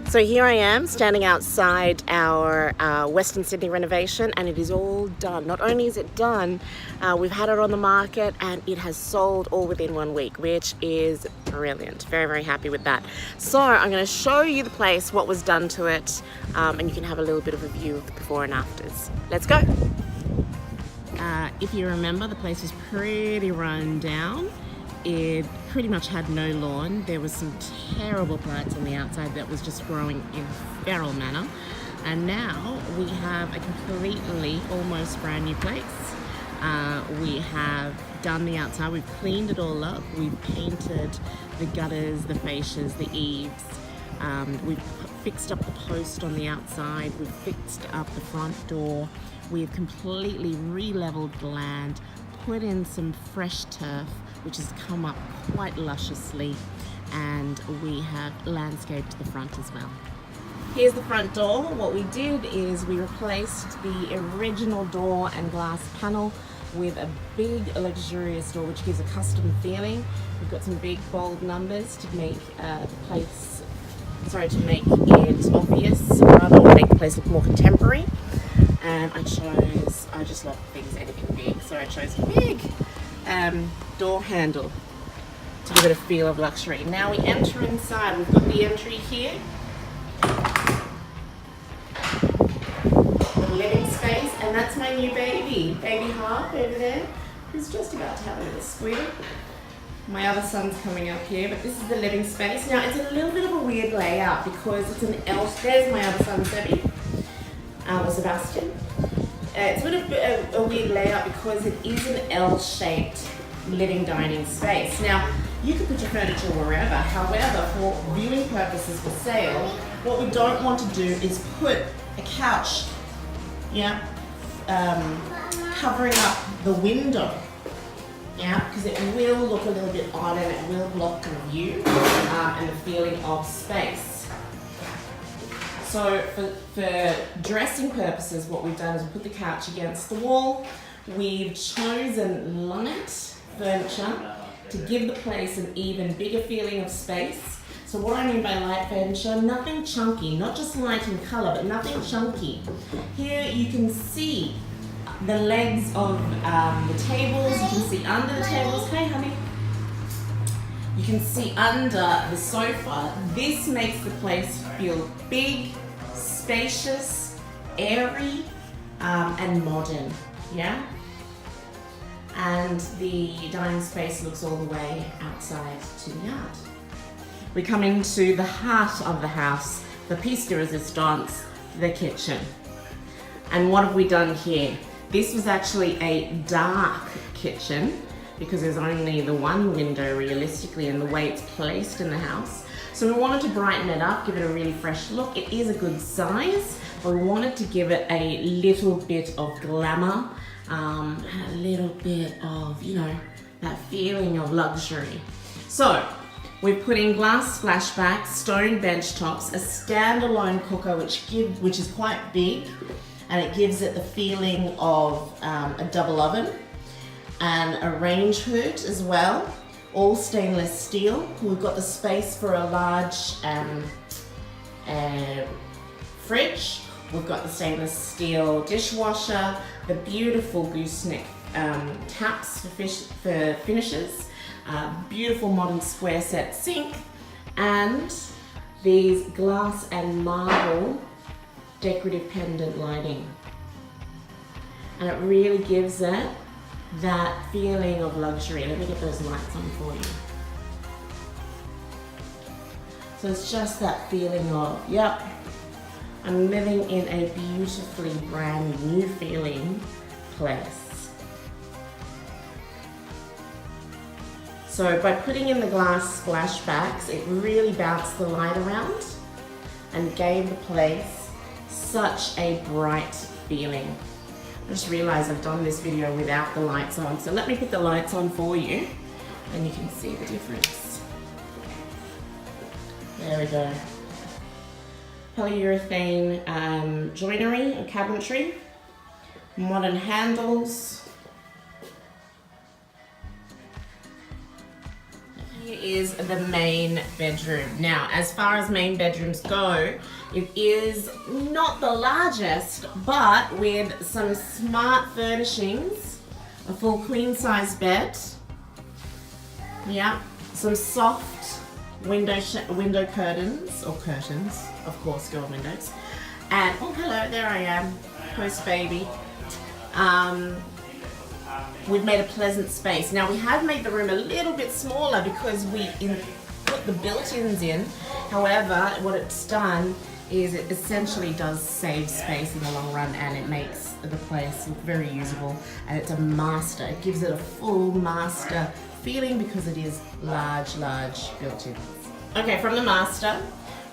So here I am standing outside our Western Sydney renovation, and it is all done. Not only is it done, we've had it on the market and it has sold all within 1 week, which is brilliant. Very, very happy with that. So I'm going to show you the place, what was done to it, and you can have a little bit of a view of the before and afters. Let's go. If you remember, the place was pretty run down. It pretty much had no lawn. There was some terrible plants on the outside that was just growing in a feral manner. And now we have a completely, almost brand new place. We have done the outside, we've cleaned it all up, we've painted the gutters, the fascias, the eaves. We've fixed up the post on the outside, we've fixed up the front door. We've completely re-leveled the land, put in some fresh turf, which has come up quite lusciously, and we have landscaped the front as well. Here's the front door. What we did is we replaced the original door and glass panel with a big luxurious door which gives a custom feeling. We've got some big bold numbers to make to make it obvious, rather make the place look more contemporary. And I just love things anything big, so I chose a big door handle to give it a feel of luxury. Now we enter inside. We've got the entry here, the living space, and that's my new baby Harp over there, who's just about to have a little squeal. My other son's coming up here, but this is the living space. Now it's a little bit of a weird layout because it's an L. There's my other son, or Sebastian. It's a bit of a weird layout because it is an L-shaped living dining space. Now, you can put your furniture wherever. However, for viewing purposes for sale, what we don't want to do is put a couch, covering up the window, because it will look a little bit odd and it will block the view and the feeling of space. So for dressing purposes, what we've done is we put the couch against the wall. We've chosen light furniture to give the place an even bigger feeling of space. So what I mean by light furniture, nothing chunky, not just light in color, but nothing chunky. Here you can see the legs of the tables, you can see under the tables. Hey honey. You can see under the sofa. This makes the place feel big, spacious, airy, and modern, And the dining space looks all the way outside to the yard. We come into the heart of the house, the piece de resistance, the kitchen. And what have we done here? This was actually a dark kitchen, because there's only the one window realistically and the way it's placed in the house. So we wanted to brighten it up, give it a really fresh look. It is a good size, but we wanted to give it a little bit of glamour, and a little bit of, that feeling of luxury. So we're putting glass splashbacks, stone bench tops, a standalone cooker which is quite big, and it gives it the feeling of a double oven. And a range hood as well, all stainless steel. We've got the space for a large fridge. We've got the stainless steel dishwasher, the beautiful gooseneck taps for finishes, beautiful modern square set sink, and these glass and marble decorative pendant lighting. And it really gives it that feeling of luxury. Let me get those lights on for you. So it's just that feeling of, I'm living in a beautifully brand new feeling place. So by putting in the glass splashbacks, it really bounced the light around and gave the place such a bright feeling. I just realized I've done this video without the lights on, so let me put the lights on for you and you can see the difference. There we go. Polyurethane joinery and cabinetry, modern handles. Here is the main bedroom. Now, as far as main bedrooms go, it is not the largest, but with some smart furnishings, a full queen size bed, yeah, some soft window curtains, of course, girl windows, and oh hello, there I am, post baby. We've made a pleasant space. Now we have made the room a little bit smaller because we put the built-ins in. However, what it's done is it essentially does save space in the long run, and it makes the place look very usable, and it's a master. It gives it a full master feeling because it is large built-ins. Okay, from the master,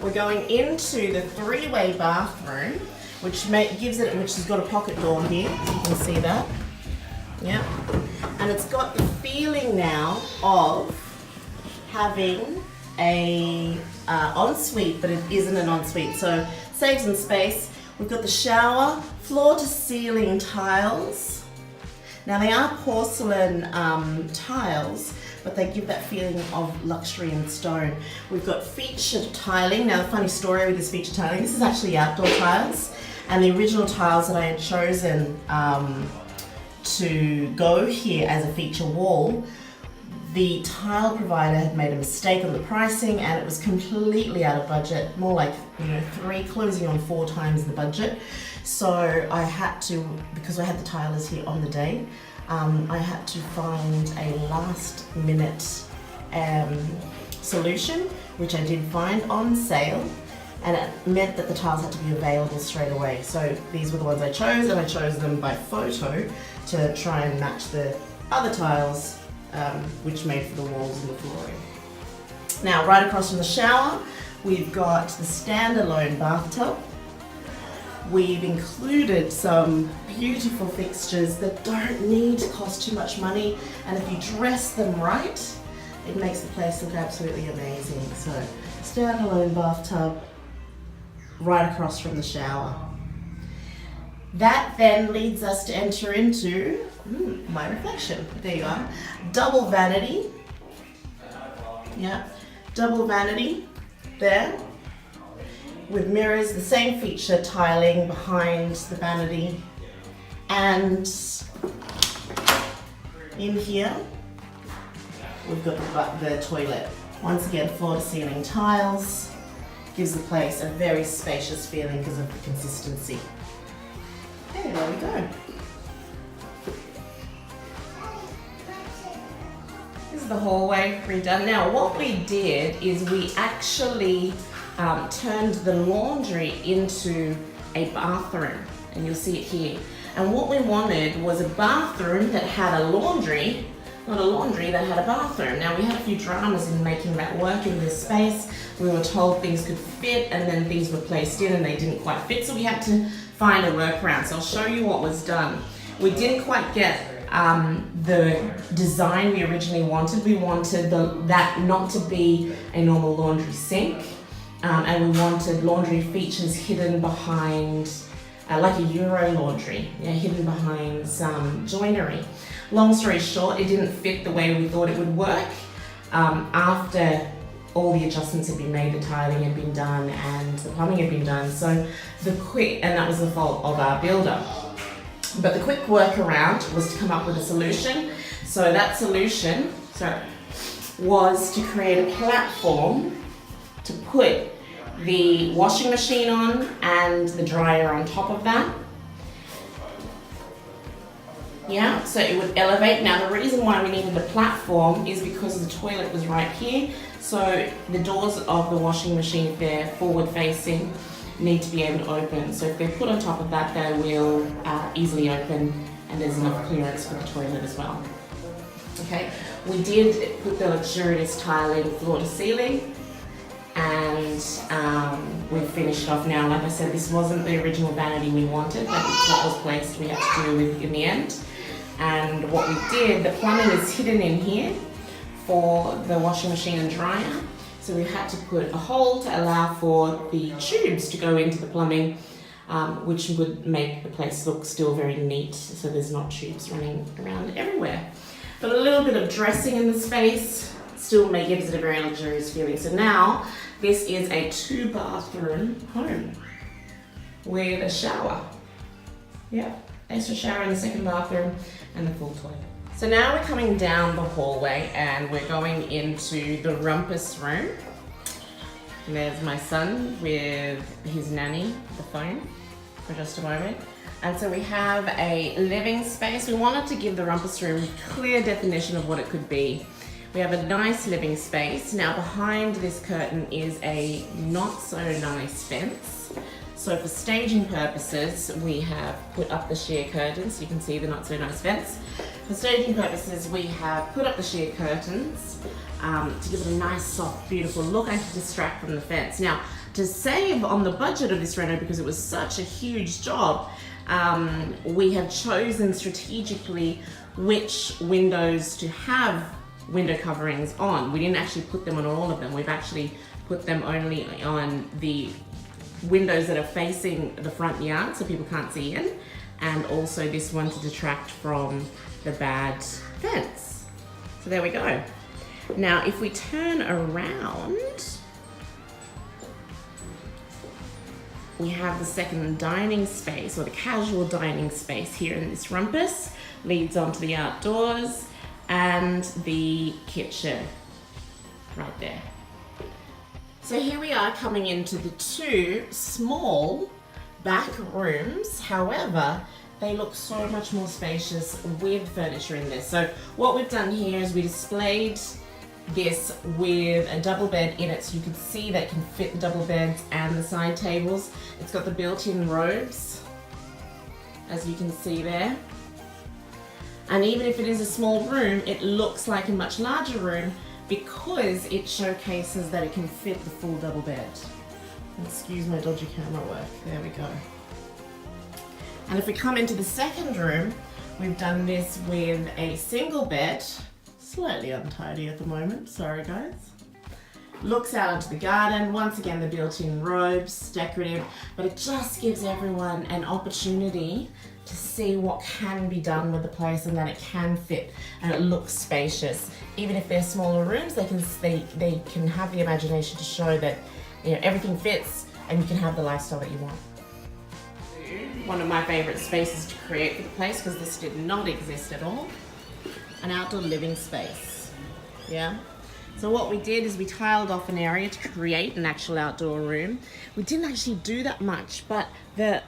we're going into the three-way bathroom, which has got a pocket door here. You can see that. Yeah, and it's got the feeling now of having a ensuite, but it isn't an ensuite, so saves some space. We've got the shower, floor to ceiling tiles. Now they are porcelain tiles, but they give that feeling of luxury and stone. We've got featured tiling. Now the funny story with this featured tiling, this is actually outdoor tiles, and the original tiles that I had chosen to go here as a feature wall, the tile provider had made a mistake on the pricing, and it was completely out of budget, more like 3, closing on 4 times the budget. So I had to, because I had the tilers here on the day, I had to find a last minute solution, which I did find on sale, and it meant that the tiles had to be available straight away. So these were the ones I chose, and I chose them by photo to try and match the other tiles, which made for the walls and the flooring. Now, right across from the shower, we've got the standalone bathtub. We've included some beautiful fixtures that don't need to cost too much money, and if you dress them right, it makes the place look absolutely amazing. So, standalone bathtub right across from the shower. That then leads us to enter into my reflection. There you are. Double vanity. Yeah, double vanity there with mirrors, the same feature tiling behind the vanity, and in here we've got the toilet. Once again, floor to ceiling tiles, gives the place a very spacious feeling because of the consistency. Okay, there we go. This is the hallway redone. Now, what we did is we actually turned the laundry into a bathroom, and you'll see it here. And what we wanted was a bathroom that had a laundry, not a laundry that had a bathroom. Now, we had a few dramas in making that work in this space. We were told things could fit, and then things were placed in and they didn't quite fit, so we had to find a workaround. So I'll show you what was done. We didn't quite get the design we originally wanted. We wanted that not to be a normal laundry sink, and we wanted laundry features hidden behind, like a Euro laundry, hidden behind some joinery. Long story short, it didn't fit the way we thought it would work. After all the adjustments had been made, the tiling had been done and the plumbing had been done, so and that was the fault of our builder. But the quick workaround was to come up with a solution. So that solution was to create a platform to put the washing machine on and the dryer on top of that. Yeah, so it would elevate. Now the reason why we needed a platform is because the toilet was right here. So the doors of the washing machine, if they're forward facing, need to be able to open. So if they're put on top of that, they will easily open, and there's enough clearance for the toilet as well. Okay, we did put the luxurious tiling floor to ceiling, and we finished off now. Like I said, this wasn't the original vanity we wanted, but it's what was placed we had to do with in the end. And what we did, the plumbing is hidden in here for the washing machine and dryer. So we had to put a hole to allow for the tubes to go into the plumbing, which would make the place look still very neat, so there's not tubes running around everywhere. But a little bit of dressing in the space, still gives it a very luxurious feeling. So now this is a 2-bathroom home with a shower. Yep, extra shower in the second bathroom and the full toilet. So now we're coming down the hallway and we're going into the rumpus room. And there's my son with his nanny, the phone, for just a moment. And so we have a living space. We wanted to give the rumpus room clear definition of what it could be. We have a nice living space. Now behind this curtain is a not so nice fence. So for staging purposes, we have put up the sheer curtains. You can see the not so nice fence. For staging purposes, we have put up the sheer curtains to give it a nice, soft, beautiful look and to distract from the fence. Now, to save on the budget of this reno, because it was such a huge job, we have chosen strategically which windows to have window coverings on. We didn't actually put them on all of them. We've actually put them only on the windows that are facing the front yard so people can't see in, and also this one to detract from the bad fence. So there we go. Now if we turn around, we have the second dining space, or the casual dining space here in this rumpus. Leads onto the outdoors and the kitchen right there. So here we are coming into the 2 small back rooms. However, they look so much more spacious with furniture in there. So what we've done here is we displayed this with a double bed in it, so you can see that it can fit the double beds and the side tables. It's got the built-in robes, as you can see there. And even if it is a small room, it looks like a much larger room because it showcases that it can fit the full double bed. Excuse my dodgy camera work. There we go. And if we come into the second room, we've done this with a single bed. Slightly untidy at the moment, sorry guys. Looks out onto the garden. Once again, the built-in robes, decorative, but it just gives everyone an opportunity to see what can be done with the place and that it can fit and it looks spacious. Even if they're smaller rooms, they can have the imagination to show that, you know, everything fits and you can have the lifestyle that you want. One of my favorite spaces to create for the place, because this did not exist at all, an outdoor living space. Yeah. So what we did is we tiled off an area to create an actual outdoor room. We didn't actually do that much, but the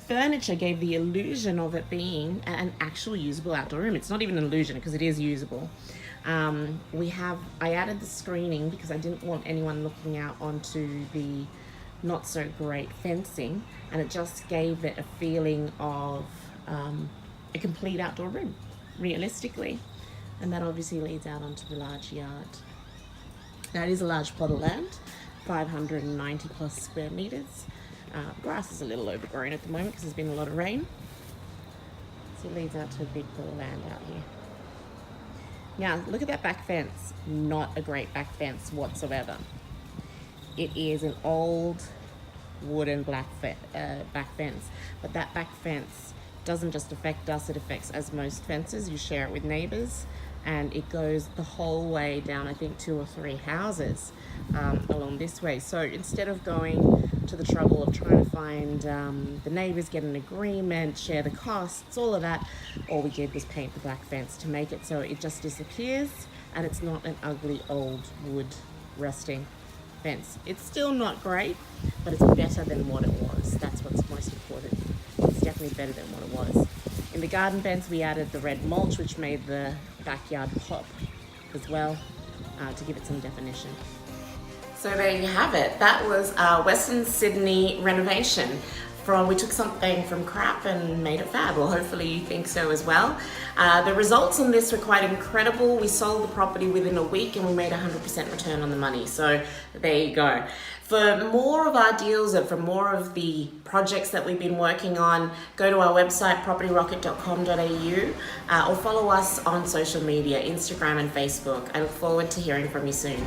furniture gave the illusion of it being an actual usable outdoor room. It's not even an illusion because it is usable. I added the screening because I didn't want anyone looking out onto the not so great fencing, and it just gave it a feeling of a complete outdoor room, realistically. And that obviously leads out onto the large yard. Now it is a large plot of land, 590 plus square meters. Grass is a little overgrown at the moment because there's been a lot of rain. So it leads out to a big plot of land out here. Now look at that back fence. Not a great back fence whatsoever. It is an old wooden back fence, but that back fence doesn't just affect us, it affects, as most fences, you share it with neighbors, and it goes the whole way down, I think 2 or 3 houses along this way. So instead of going to the trouble of trying to find the neighbors, get an agreement, share the costs, all of that, all we did was paint the black fence to make it so it just disappears and it's not an ugly old wood rusting fence. It's still not great, but it's better than what it was. That's what's most important. It's definitely better than what it was. In the garden beds, we added the red mulch, which made the backyard pop as well, to give it some definition. So there you have it. That was our Western Sydney renovation. We took something from crap and made it fab. Well, hopefully you think so as well. The results on this were quite incredible. We sold the property within a week and we made 100% return on the money. So there you go. For more of our deals and for more of the projects that we've been working on, go to our website, propertyrocket.com.au, or follow us on social media, Instagram and Facebook. I look forward to hearing from you soon.